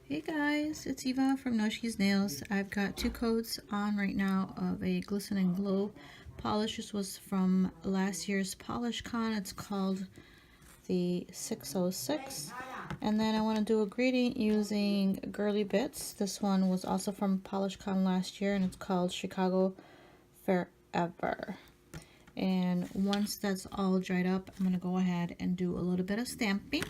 Hey guys, it's Eva from Noshi's Nails. I've got 2 coats on right now of a Glisten and Glow polish. This was from last year's Polish Con. It's called the 606. And then I want to do a gradient using Girly Bits. This one was also from Polish Con last year and it's called Chicago Forever. And once that's all dried up, I'm going to go ahead and do a little bit of stamping.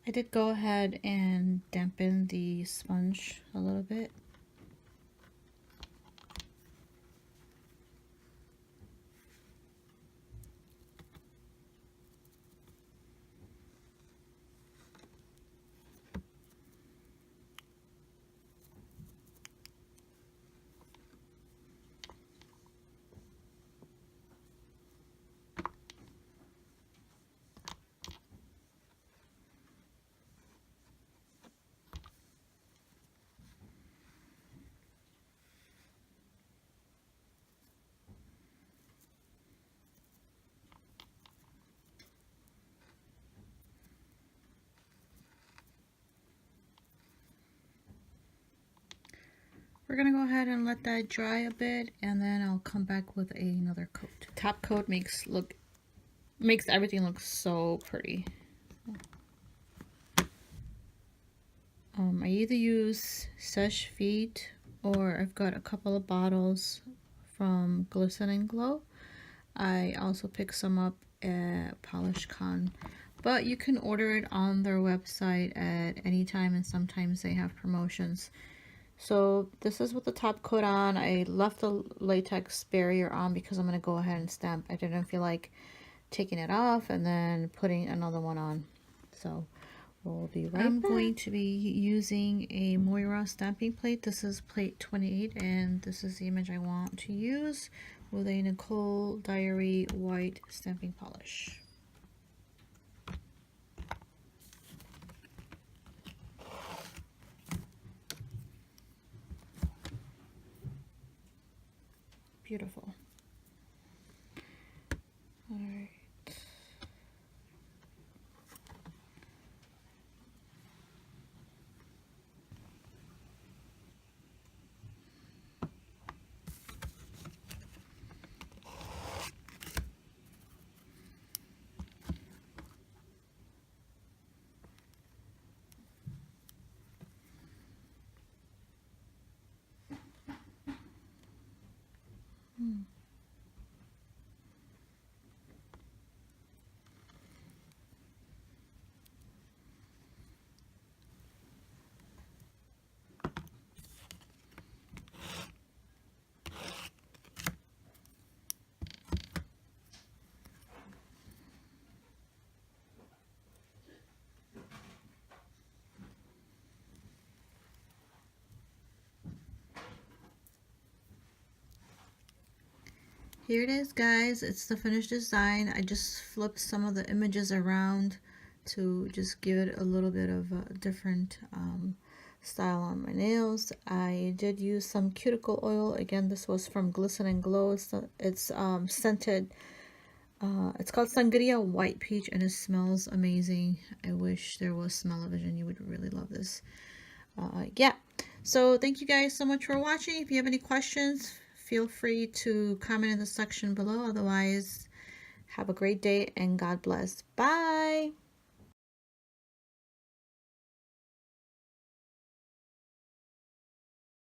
I did go ahead and dampen the sponge a little bit. We're gonna go ahead and let that dry a bit, and then I'll come back with another coat. Top coat makes everything look so pretty. I either use Sesh Feet, or I've got a couple of bottles from Glisten and Glow. I also picked some up at Polish Con, but you can order it on their website at any time, and sometimes they have promotions. So this is with the top coat on. I left the latex barrier on because I'm going to go ahead and stamp. I didn't feel like taking it off and then putting another one on. So we'll be right back. I'm going to be using a Moyra stamping plate. This is plate 28 and this is the image I want to use with a Nicole Diary white stamping polish. Beautiful. All right. Here it is, guys. It's the finished design. I just flipped some of the images around to just give it a little bit of a different style on my nails. I did use some cuticle oil. Again, this was from Glisten and Glow. It's scented. It's called Sangria White Peach and it smells amazing. I wish there was smell-o-vision. You would really love this. Yeah. So thank you guys so much for watching. If you have any questions, feel free to comment in the section below. Otherwise, have a great day and God bless. Bye.